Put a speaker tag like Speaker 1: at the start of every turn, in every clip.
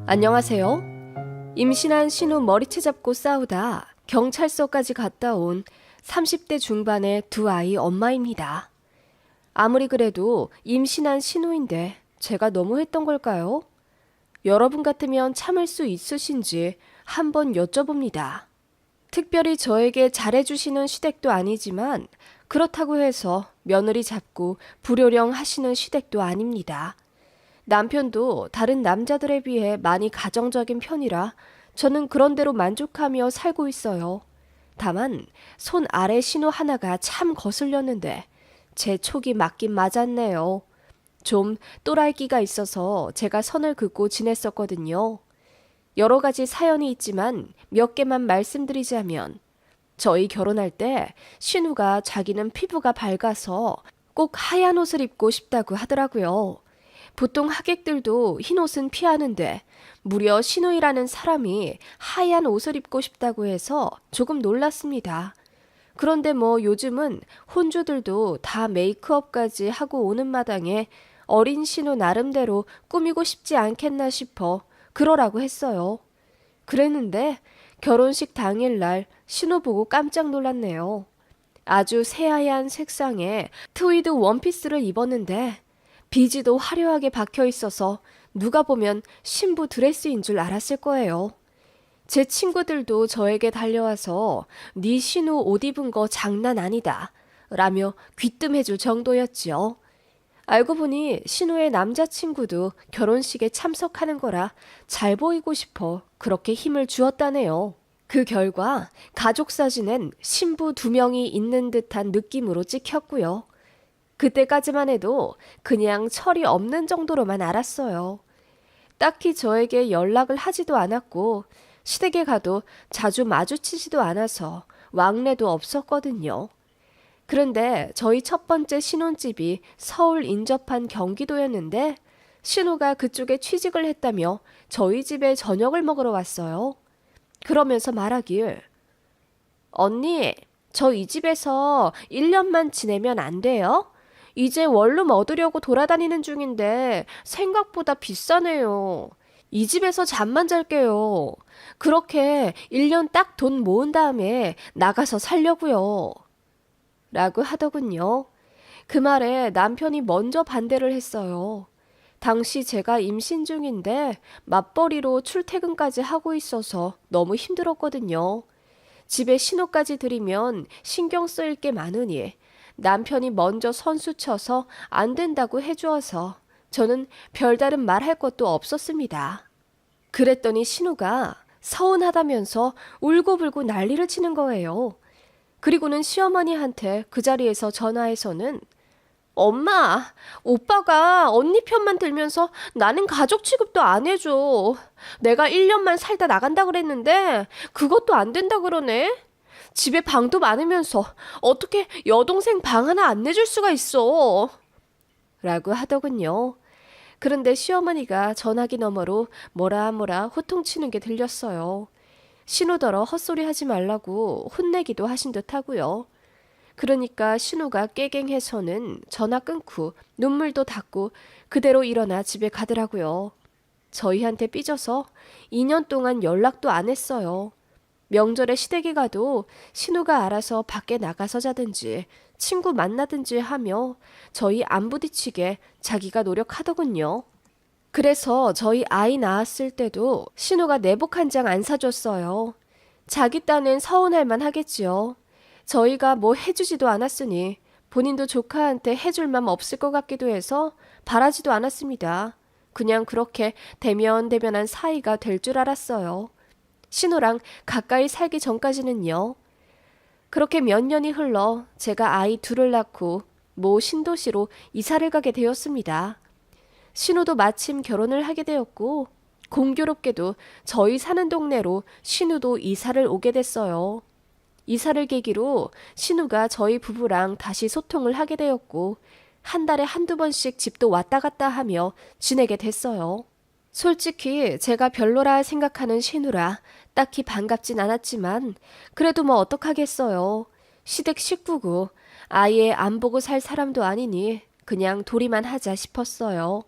Speaker 1: 안녕하세요. 임신한 신우 머리채 잡고 싸우다 경찰서까지 갔다 온 30대 중반의 두 아이 엄마입니다. 아무리 그래도 임신한 신우인데 제가 너무했던 걸까요? 여러분 같으면 참을 수 있으신지 한번 여쭤봅니다. 특별히 저에게 잘해주시는 시댁도 아니지만 그렇다고 해서 며느리 잡고 불효령 하시는 시댁도 아닙니다. 남편도 다른 남자들에 비해 많이 가정적인 편이라 저는 그런대로 만족하며 살고 있어요. 다만 손 아래 신호 하나가 참 거슬렸는데 제 촉이 맞긴 맞았네요. 좀 또라이기가 있어서 제가 선을 긋고 지냈었거든요. 여러 가지 사연이 있지만 몇 개만 말씀드리자면 저희 결혼할 때 신우가 자기는 피부가 밝아서 꼭 하얀 옷을 입고 싶다고 하더라고요. 보통 하객들도 흰 옷은 피하는데 무려 신우이라는 사람이 하얀 옷을 입고 싶다고 해서 조금 놀랐습니다. 그런데 뭐 요즘은 혼주들도 다 메이크업까지 하고 오는 마당에 어린 신우 나름대로 꾸미고 싶지 않겠나 싶어 그러라고 했어요. 그랬는데 결혼식 당일날 신우 보고 깜짝 놀랐네요. 아주 새하얀 색상의 트위드 원피스를 입었는데 비지도 화려하게 박혀 있어서 누가 보면 신부 드레스인 줄 알았을 거예요. 제 친구들도 저에게 달려와서 네 신우 옷 입은 거 장난 아니다 라며 귀뜸해줄 정도였지요. 알고 보니 신우의 남자친구도 결혼식에 참석하는 거라 잘 보이고 싶어 그렇게 힘을 주었다네요. 그 결과 가족 사진엔 신부 2명이 있는 듯한 느낌으로 찍혔고요. 그때까지만 해도 그냥 철이 없는 정도로만 알았어요. 딱히 저에게 연락을 하지도 않았고 시댁에 가도 자주 마주치지도 않아서 왕래도 없었거든요. 그런데 저희 첫 번째 신혼집이 서울 인접한 경기도였는데 신우가 그쪽에 취직을 했다며 저희 집에 저녁을 먹으러 왔어요. 그러면서 말하길, 언니, 저 이 집에서 1년만 지내면 안 돼요? 이제 원룸 얻으려고 돌아다니는 중인데 생각보다 비싸네요. 이 집에서 잠만 잘게요. 그렇게 1년 딱 돈 모은 다음에 나가서 살려고요. 라고 하더군요. 그 말에 남편이 먼저 반대를 했어요. 당시 제가 임신 중인데 맞벌이로 출퇴근까지 하고 있어서 너무 힘들었거든요. 집에 신호까지 들이면 신경 쓰일 게 많으니 남편이 먼저 선수 쳐서 안 된다고 해주어서 저는 별다른 말할 것도 없었습니다. 그랬더니 신우가 서운하다면서 울고불고 난리를 치는 거예요. 그리고는 시어머니한테 그 자리에서 전화해서는 엄마, 오빠가 언니 편만 들면서 나는 가족 취급도 안 해줘. 내가 1년만 살다 나간다 그랬는데 그것도 안 된다 그러네. 집에 방도 많으면서 어떻게 여동생 방 하나 안 내줄 수가 있어. 라고 하더군요. 그런데 시어머니가 전화기 너머로 뭐라 호통치는 게 들렸어요. 신우더러 헛소리 하지 말라고 혼내기도 하신 듯 하고요. 그러니까 신우가 깨갱해서는 전화 끊고 눈물도 닦고 그대로 일어나 집에 가더라고요. 저희한테 삐져서 2년 동안 연락도 안 했어요. 명절에 시댁에 가도 신우가 알아서 밖에 나가서 자든지 친구 만나든지 하며 저희 안 부딪히게 자기가 노력하더군요. 그래서 저희 아이 낳았을 때도 신우가 내복 한 장 안 사줬어요. 자기 딴엔 서운할 만 하겠지요. 저희가 뭐 해주지도 않았으니 본인도 조카한테 해줄 맘 없을 것 같기도 해서 바라지도 않았습니다. 그냥 그렇게 대면대면한 사이가 될 줄 알았어요. 신우랑 가까이 살기 전까지는요. 그렇게 몇 년이 흘러 제가 아이 둘을 낳고 모 신도시로 이사를 가게 되었습니다. 신우도 마침 결혼을 하게 되었고 공교롭게도 저희 사는 동네로 신우도 이사를 오게 됐어요. 이사를 계기로 신우가 저희 부부랑 다시 소통을 하게 되었고 한 달에 한두 번씩 집도 왔다 갔다 하며 지내게 됐어요. 솔직히 제가 별로라 생각하는 신우라 딱히 반갑진 않았지만 그래도 뭐 어떡하겠어요. 시댁 식구고 아예 안 보고 살 사람도 아니니 그냥 도리만 하자 싶었어요.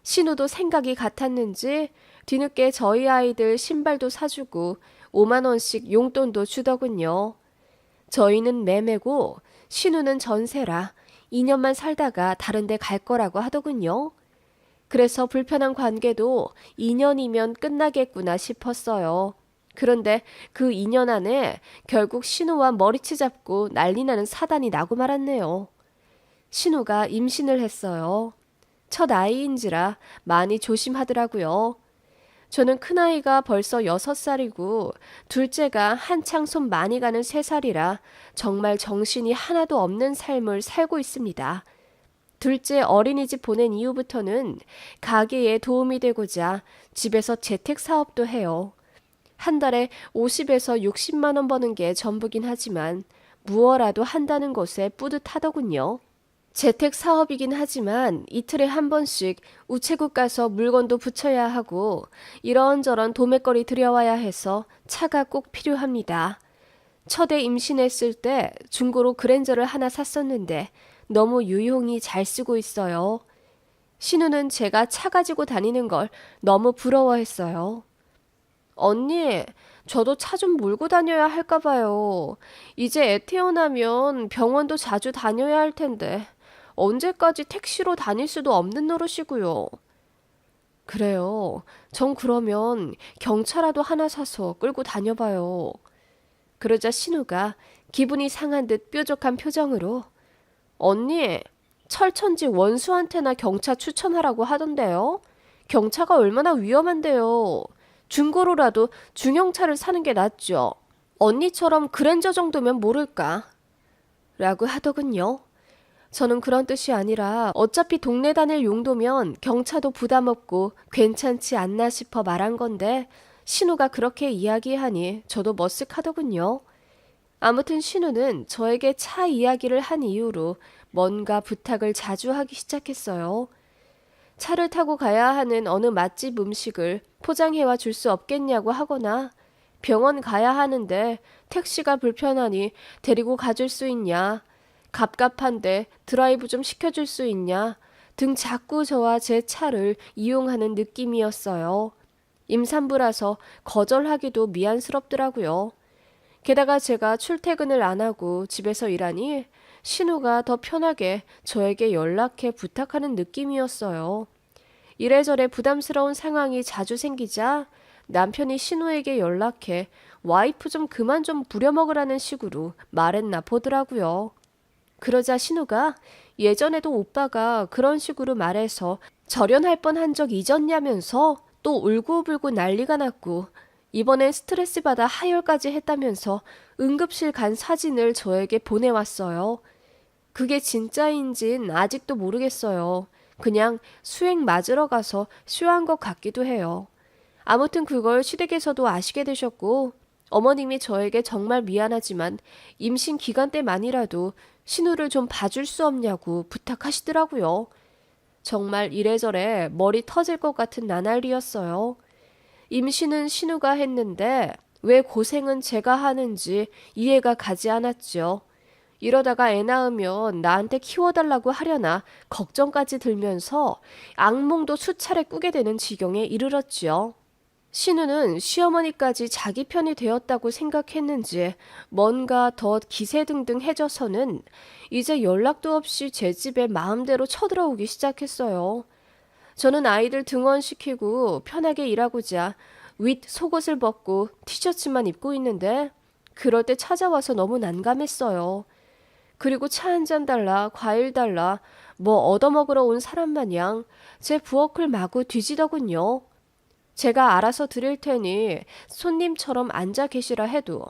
Speaker 1: 신우도 생각이 같았는지 뒤늦게 저희 아이들 신발도 사주고 5만 원씩 용돈도 주더군요. 저희는 매매고 신우는 전세라 2년만 살다가 다른 데 갈 거라고 하더군요. 그래서 불편한 관계도 2년이면 끝나겠구나 싶었어요. 그런데 그 2년 안에 결국 신우와 머리채 잡고 난리 나는 사단이 나고 말았네요. 신우가 임신을 했어요. 첫 아이인지라 많이 조심하더라고요. 저는 큰아이가 벌써 6살이고 둘째가 한창 손 많이 가는 3살이라 정말 정신이 하나도 없는 삶을 살고 있습니다. 둘째 어린이집 보낸 이후부터는 가게에 도움이 되고자 집에서 재택 사업도 해요. 한 달에 50에서 60만 원 버는 게 전부긴 하지만 무어라도 한다는 것에 뿌듯하더군요. 재택 사업이긴 하지만 이틀에 한 번씩 우체국 가서 물건도 붙여야 하고 이런저런 도매거리 들여와야 해서 차가 꼭 필요합니다. 첫애 임신했을 때 중고로 그랜저를 하나 샀었는데 너무 유용히 잘 쓰고 있어요. 신우는 제가 차 가지고 다니는 걸 너무 부러워했어요. 언니, 저도 차 좀 몰고 다녀야 할까 봐요. 이제 애 태어나면 병원도 자주 다녀야 할 텐데 언제까지 택시로 다닐 수도 없는 노릇이고요. 그래요. 전 그러면 경차라도 하나 사서 끌고 다녀봐요. 그러자 신우가 기분이 상한 듯 뾰족한 표정으로 언니, 철천지 원수한테나 경차 추천하라고 하던데요. 경차가 얼마나 위험한데요. 중고로라도 중형차를 사는 게 낫죠. 언니처럼 그랜저 정도면 모를까? 라고 하더군요. 저는 그런 뜻이 아니라 어차피 동네 다닐 용도면 경차도 부담 없고 괜찮지 않나 싶어 말한 건데 신우가 그렇게 이야기하니 저도 머쓱하더군요. 아무튼 신우는 저에게 차 이야기를 한 이후로 뭔가 부탁을 자주 하기 시작했어요. 차를 타고 가야 하는 어느 맛집 음식을 포장해와 줄 수 없겠냐고 하거나 병원 가야 하는데 택시가 불편하니 데리고 가줄 수 있냐, 갑갑한데 드라이브 좀 시켜줄 수 있냐 등 자꾸 저와 제 차를 이용하는 느낌이었어요. 임산부라서 거절하기도 미안스럽더라고요. 게다가 제가 출퇴근을 안 하고 집에서 일하니 신우가 더 편하게 저에게 연락해 부탁하는 느낌이었어요. 이래저래 부담스러운 상황이 자주 생기자 남편이 신우에게 연락해 와이프 좀 그만 좀 부려먹으라는 식으로 말했나 보더라고요. 그러자 신우가 예전에도 오빠가 그런 식으로 말해서 절연할 뻔한 적 잊었냐면서 또 울고불고 난리가 났고 이번엔 스트레스 받아 하혈까지 했다면서 응급실 간 사진을 저에게 보내왔어요. 그게 진짜인진 아직도 모르겠어요. 그냥 수액 맞으러 가서 쇼한 것 같기도 해요. 아무튼 그걸 시댁에서도 아시게 되셨고 어머님이 저에게 정말 미안하지만 임신 기간 때만이라도 신우를 좀 봐줄 수 없냐고 부탁하시더라고요. 정말 이래저래 머리 터질 것 같은 나날이었어요. 임신은 신우가 했는데 왜 고생은 제가 하는지 이해가 가지 않았죠. 이러다가 애 낳으면 나한테 키워달라고 하려나 걱정까지 들면서 악몽도 수차례 꾸게 되는 지경에 이르렀지요. 신우는 시어머니까지 자기 편이 되었다고 생각했는지 뭔가 더 기세등등해져서는 이제 연락도 없이 제 집에 마음대로 쳐들어오기 시작했어요. 저는 아이들 등원시키고 편하게 일하고자 윗 속옷을 벗고 티셔츠만 입고 있는데 그럴 때 찾아와서 너무 난감했어요. 그리고 차 한 잔 달라, 과일 달라, 뭐 얻어먹으러 온 사람 마냥 제 부엌을 마구 뒤지더군요. 제가 알아서 드릴 테니 손님처럼 앉아 계시라 해도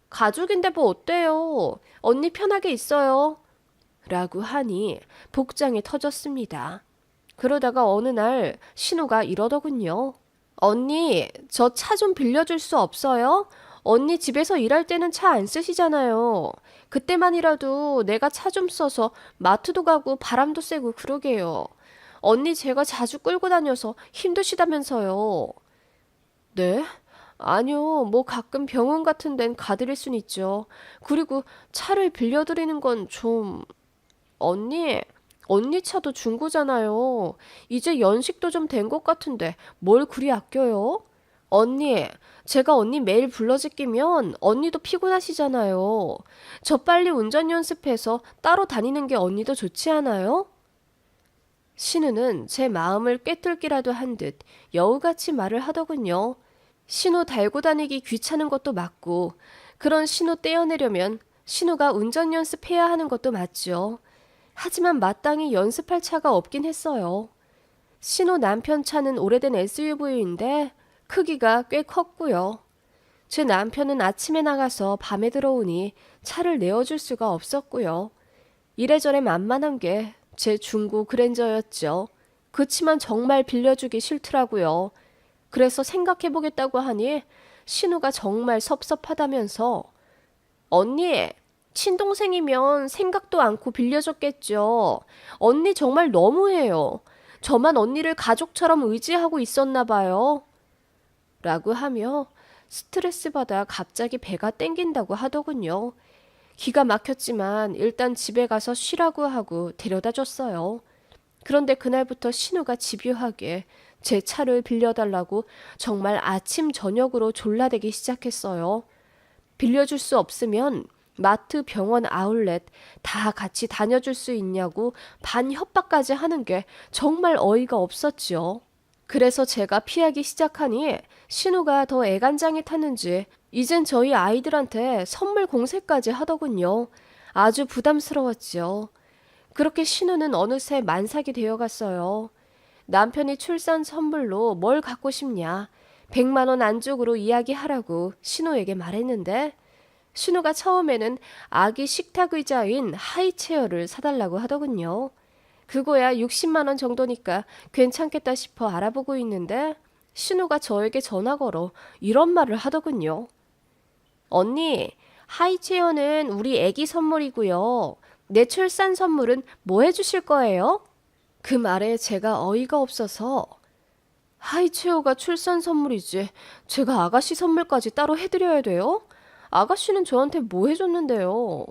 Speaker 1: 가족인데 뭐 어때요? 언니 편하게 있어요. 라고 하니 복장이 터졌습니다. 그러다가 어느 날 신우가 이러더군요. 언니, 저 차 좀 빌려줄 수 없어요? 언니 집에서 일할 때는 차 안 쓰시잖아요. 그때만이라도 내가 차 좀 써서 마트도 가고 바람도 쐬고 그러게요. 언니 제가 자주 끌고 다녀서 힘드시다면서요. 네? 아니요, 뭐 가끔 병원 같은 데는 가드릴 순 있죠. 그리고 차를 빌려드리는 건 좀... 언니, 언니 차도 중고잖아요. 이제 연식도 좀 된 것 같은데 뭘 그리 아껴요? 언니, 제가 언니 매일 불러제끼면 언니도 피곤하시잖아요. 저 빨리 운전 연습해서 따로 다니는 게 언니도 좋지 않아요? 신우는 제 마음을 꿰뚫기라도 한 듯 여우같이 말을 하더군요. 신호 달고 다니기 귀찮은 것도 맞고, 그런 신호 떼어내려면 신우가 운전 연습해야 하는 것도 맞죠. 하지만 마땅히 연습할 차가 없긴 했어요. 신우 남편 차는 오래된 SUV인데 크기가 꽤 컸고요. 제 남편은 아침에 나가서 밤에 들어오니 차를 내어줄 수가 없었고요. 이래저래 만만한 게 제 중고 그랜저였죠. 그치만 정말 빌려주기 싫더라고요. 그래서 생각해보겠다고 하니 신우가 정말 섭섭하다면서 언니, 친동생이면 생각도 않고 빌려줬겠죠. 언니 정말 너무해요. 저만 언니를 가족처럼 의지하고 있었나 봐요. 라고 하며 스트레스 받아 갑자기 배가 땡긴다고 하더군요. 기가 막혔지만 일단 집에 가서 쉬라고 하고 데려다 줬어요. 그런데 그날부터 신우가 집요하게 제 차를 빌려달라고 정말 아침 저녁으로 졸라대기 시작했어요. 빌려줄 수 없으면 마트, 병원, 아울렛 다 같이 다녀줄 수 있냐고 반 협박까지 하는 게 정말 어이가 없었지요. 그래서 제가 피하기 시작하니 신우가 더 애간장이 탔는지 이젠 저희 아이들한테 선물 공세까지 하더군요. 아주 부담스러웠지요. 그렇게 신우는 어느새 만삭이 되어갔어요. 남편이 출산 선물로 뭘 갖고 싶냐, 100만 원 안쪽으로 이야기하라고 신우에게 말했는데 신우가 처음에는 아기 식탁 의자인 하이체어를 사달라고 하더군요. 그거야 60만 원 정도니까 괜찮겠다 싶어 알아보고 있는데 신우가 저에게 전화 걸어 이런 말을 하더군요. 언니, 하이체어는 우리 애기 선물이고요. 내 출산 선물은 뭐 해주실 거예요? 그 말에 제가 어이가 없어서 하이체어가 출산 선물이지 제가 아가씨 선물까지 따로 해드려야 돼요? 아가씨는 저한테 뭐 해줬는데요?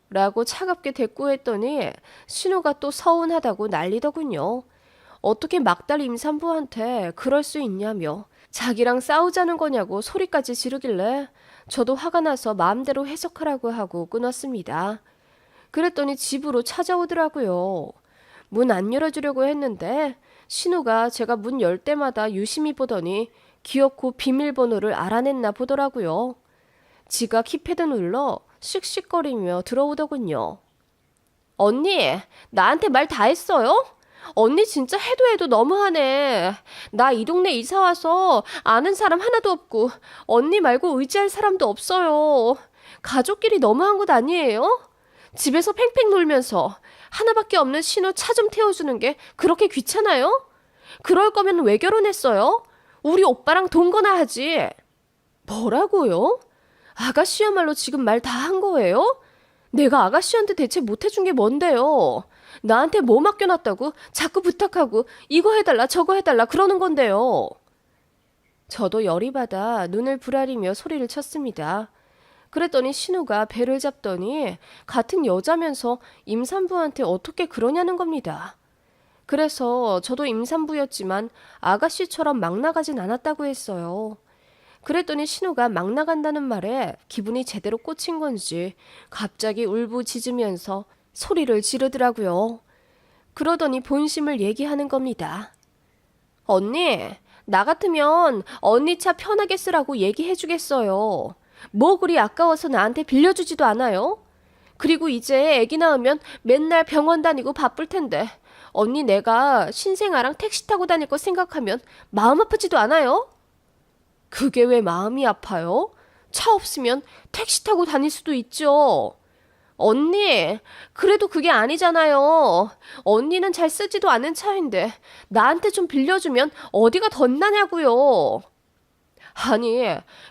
Speaker 1: 라고 차갑게 대꾸했더니 신우가 또 서운하다고 난리더군요. 어떻게 막달 임산부한테 그럴 수 있냐며 자기랑 싸우자는 거냐고 소리까지 지르길래 저도 화가 나서 마음대로 해석하라고 하고 끊었습니다. 그랬더니 집으로 찾아오더라고요. 문 안 열어주려고 했는데 신우가 제가 문 열 때마다 유심히 보더니 기어코 비밀번호를 알아냈나 보더라고요. 지가 키패드 눌러 씩씩거리며 들어오더군요. 언니, 나한테 말 다 했어요? 언니 진짜 해도 해도 너무하네. 나 이 동네 이사 와서 아는 사람 하나도 없고 언니 말고 의지할 사람도 없어요. 가족끼리 너무한 것 아니에요? 집에서 팽팽 놀면서 하나밖에 없는 신우 차 좀 태워주는 게 그렇게 귀찮아요? 그럴 거면 왜 결혼했어요? 우리 오빠랑 동거나 하지. 뭐라고요? 아가씨야말로 지금 말 다 한 거예요? 내가 아가씨한테 대체 못해준 게 뭔데요? 나한테 뭐 맡겨놨다고 자꾸 부탁하고 이거 해달라 저거 해달라 그러는 건데요. 저도 열이 받아 눈을 부라리며 소리를 쳤습니다. 그랬더니 신우가 배를 잡더니 같은 여자면서 임산부한테 어떻게 그러냐는 겁니다. 그래서 저도 임산부였지만 아가씨처럼 막 나가진 않았다고 했어요. 그랬더니 신우가 막 나간다는 말에 기분이 제대로 꽂힌 건지 갑자기 울부짖으면서 소리를 지르더라고요. 그러더니 본심을 얘기하는 겁니다. 언니, 나 같으면 언니 차 편하게 쓰라고 얘기해주겠어요. 뭐 그리 아까워서 나한테 빌려주지도 않아요? 그리고 이제 애기 낳으면 맨날 병원 다니고 바쁠 텐데 언니 내가 신생아랑 택시 타고 다닐 거 생각하면 마음 아프지도 않아요? 그게 왜 마음이 아파요? 차 없으면 택시 타고 다닐 수도 있죠. 언니, 그래도 그게 아니잖아요. 언니는 잘 쓰지도 않은 차인데 나한테 좀 빌려주면 어디가 덧나냐고요. 아니,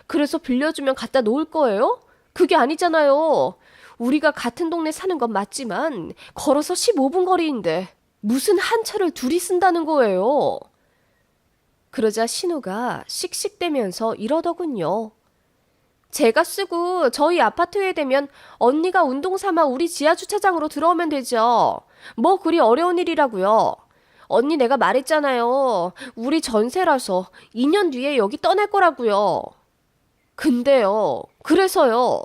Speaker 1: 그래서 빌려주면 갖다 놓을 거예요? 그게 아니잖아요. 우리가 같은 동네 사는 건 맞지만 걸어서 15분 거리인데 무슨 한 차를 둘이 쓴다는 거예요. 그러자 신우가 씩씩대면서 이러더군요. 제가 쓰고 저희 아파트에 되면 언니가 운동 삼아 우리 지하 주차장으로 들어오면 되죠. 뭐 그리 어려운 일이라고요. 언니 내가 말했잖아요. 우리 전세라서 2년 뒤에 여기 떠날 거라고요. 근데요. 그래서요.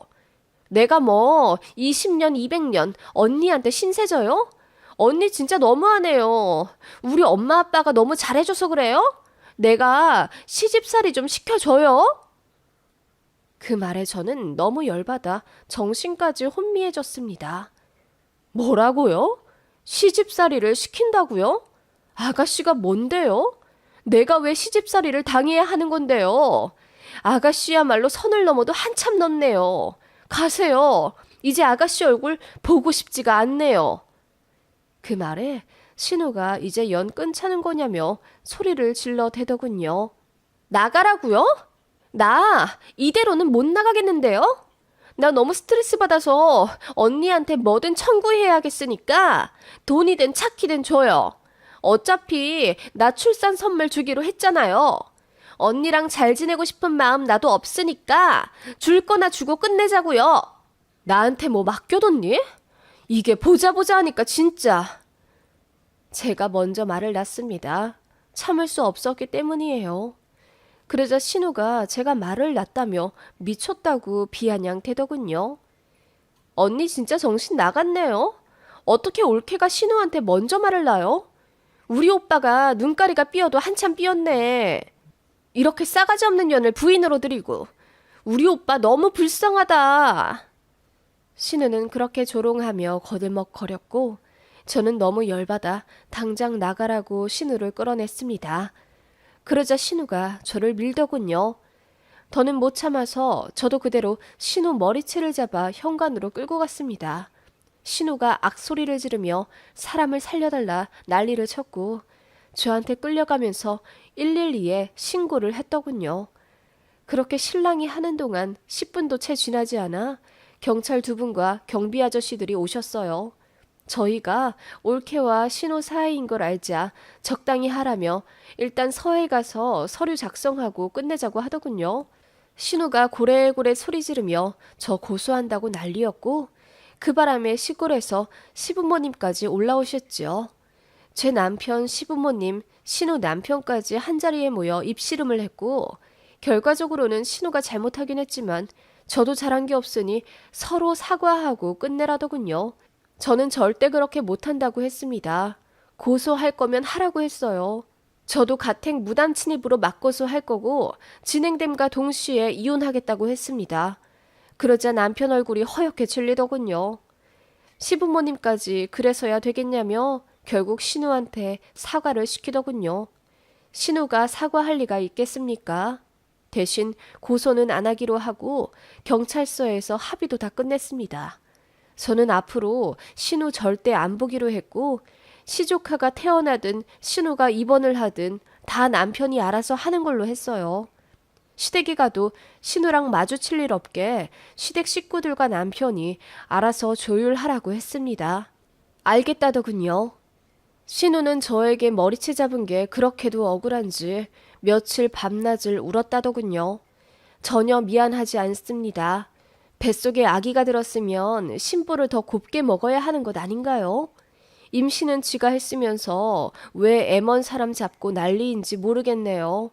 Speaker 1: 내가 뭐 20년, 200년 언니한테 신세져요? 언니 진짜 너무하네요. 우리 엄마 아빠가 너무 잘해줘서 그래요? 내가 시집살이 좀 시켜줘요? 그 말에 저는 너무 열받아 정신까지 혼미해졌습니다. 뭐라고요? 시집살이를 시킨다고요? 아가씨가 뭔데요? 내가 왜 시집살이를 당해야 하는 건데요? 아가씨야말로 선을 넘어도 한참 넘네요. 가세요. 이제 아가씨 얼굴 보고 싶지가 않네요. 그 말에 신우가 이제 연 끊자는 거냐며 소리를 질러 대더군요. 나가라고요? 나 이대로는 못 나가겠는데요? 나 너무 스트레스 받아서 언니한테 뭐든 청구해야겠으니까 돈이든 차키든 줘요. 어차피 나 출산 선물 주기로 했잖아요. 언니랑 잘 지내고 싶은 마음 나도 없으니까 줄 거나 주고 끝내자고요. 나한테 뭐 맡겨뒀니? 이게 보자 하니까 진짜. 제가 먼저 말을 놨습니다. 참을 수 없었기 때문이에요. 그러자 신우가 제가 말을 놨다며 미쳤다고 비아냥대더군요. 언니 진짜 정신 나갔네요. 어떻게 올케가 신우한테 먼저 말을 놔요? 우리 오빠가 눈가리가 삐어도 한참 삐었네. 이렇게 싸가지 없는 년을 부인으로 들이고 우리 오빠 너무 불쌍하다. 신우는 그렇게 조롱하며 거들먹거렸고 저는 너무 열받아 당장 나가라고 신우를 끌어냈습니다. 그러자 신우가 저를 밀더군요. 더는 못 참아서 저도 그대로 신우 머리채를 잡아 현관으로 끌고 갔습니다. 신우가 악소리를 지르며 사람을 살려달라 난리를 쳤고 저한테 끌려가면서 112에 신고를 했더군요. 그렇게 신랑이 하는 동안 10분도 채 지나지 않아 경찰 2분과 경비 아저씨들이 오셨어요. 저희가 올케와 신우 사이인 걸 알자 적당히 하라며 일단 서에 가서 서류 작성하고 끝내자고 하더군요. 신우가 고래고래 소리 지르며 저 고소한다고 난리였고 그 바람에 시골에서 시부모님까지 올라오셨죠. 제 남편 시부모님, 신우 남편까지 한자리에 모여 입씨름을 했고 결과적으로는 신우가 잘못하긴 했지만 저도 잘한 게 없으니 서로 사과하고 끝내라더군요. 저는 절대 그렇게 못한다고 했습니다. 고소할 거면 하라고 했어요. 저도 가택 무단 침입으로 맞고소할 거고 진행됨과 동시에 이혼하겠다고 했습니다. 그러자 남편 얼굴이 허옇게 질리더군요. 시부모님까지 그래서야 되겠냐며 결국 신우한테 사과를 시키더군요. 신우가 사과할 리가 있겠습니까? 대신 고소는 안 하기로 하고 경찰서에서 합의도 다 끝냈습니다. 저는 앞으로 신우 절대 안 보기로 했고 시조카가 태어나든 신우가 입원을 하든 다 남편이 알아서 하는 걸로 했어요. 시댁에 가도 신우랑 마주칠 일 없게 시댁 식구들과 남편이 알아서 조율하라고 했습니다. 알겠다더군요. 신우는 저에게 머리채 잡은 게 그렇게도 억울한지 며칠 밤낮을 울었다더군요. 전혀 미안하지 않습니다. 뱃속에 아기가 들었으면 심보를 더 곱게 먹어야 하는 것 아닌가요? 임신은 지가 했으면서 왜 애먼 사람 잡고 난리인지 모르겠네요.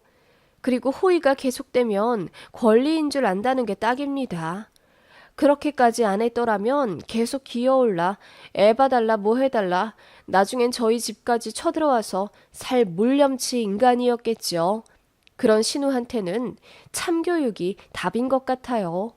Speaker 1: 그리고 호의가 계속되면 권리인 줄 안다는 게 딱입니다. 그렇게까지 안 했더라면 계속 기어올라 애 봐달라 뭐 해달라 나중엔 저희 집까지 쳐들어와서 살 물렴치 인간이었겠죠. 그런 신우한테는 참교육이 답인 것 같아요.